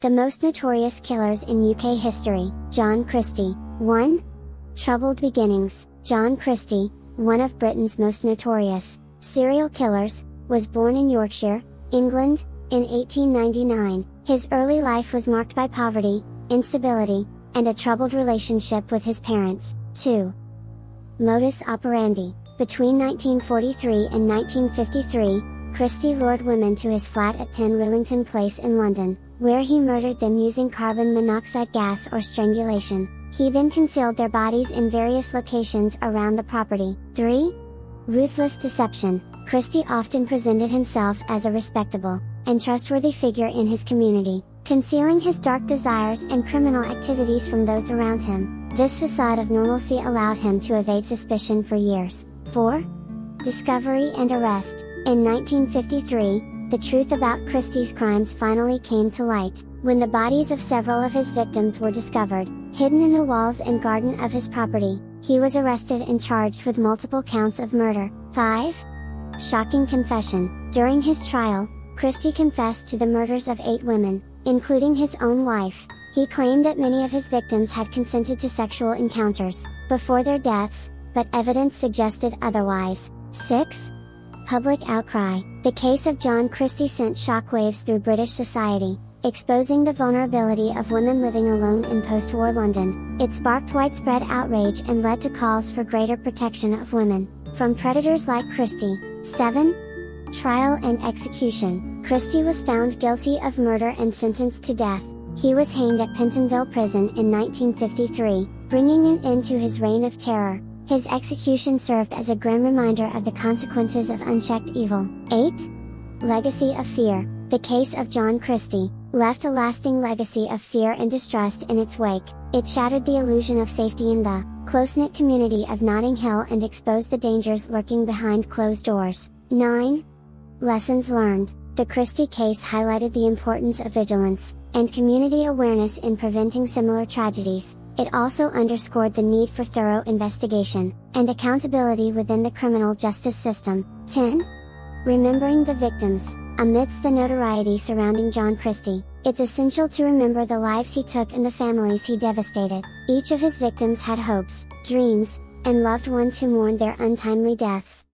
The most notorious killers in UK history. John Christie. 1. Troubled beginnings. John Christie, one of Britain's most notorious serial killers, was born in Yorkshire, England, in 1899. His early life was marked by poverty, instability, and a troubled relationship with his parents. 2. Modus operandi. Between 1943 and 1953, Christie lured women to his flat at 10 Rillington Place in London, where he murdered them using carbon monoxide gas or strangulation. He then concealed their bodies in various locations around the property. 3. Ruthless deception. Christie often presented himself as a respectable and trustworthy figure in his community, concealing his dark desires and criminal activities from those around him. This facade of normalcy allowed him to evade suspicion for years. 4. Discovery and arrest. In 1953, the truth about Christie's crimes finally came to light, when the bodies of several of his victims were discovered, hidden in the walls and garden of his property. He was arrested and charged with multiple counts of murder. 5. Shocking confession. During his trial, Christie confessed to the murders of 8 women, including his own wife. He claimed that many of his victims had consented to sexual encounters before their deaths, but evidence suggested otherwise. 6. Public outcry. The case of John Christie sent shockwaves through British society, exposing the vulnerability of women living alone in post-war London. It sparked widespread outrage and led to calls for greater protection of women from predators like Christie. 7. Trial and execution. Christie was found guilty of murder and sentenced to death. He was hanged at Pentonville Prison in 1953, bringing an end to his reign of terror. His execution served as a grim reminder of the consequences of unchecked evil. 8. Legacy of fear. The case of John Christie left a lasting legacy of fear and distrust in its wake. It shattered the illusion of safety in the close-knit community of Notting Hill and exposed the dangers lurking behind closed doors. 9. Lessons learned. The Christie case highlighted the importance of vigilance and community awareness in preventing similar tragedies. It also underscored the need for thorough investigation and accountability within the criminal justice system. 10. Remembering the victims. Amidst the notoriety surrounding John Christie, it's essential to remember the lives he took and the families he devastated. Each of his victims had hopes, dreams, and loved ones who mourned their untimely deaths.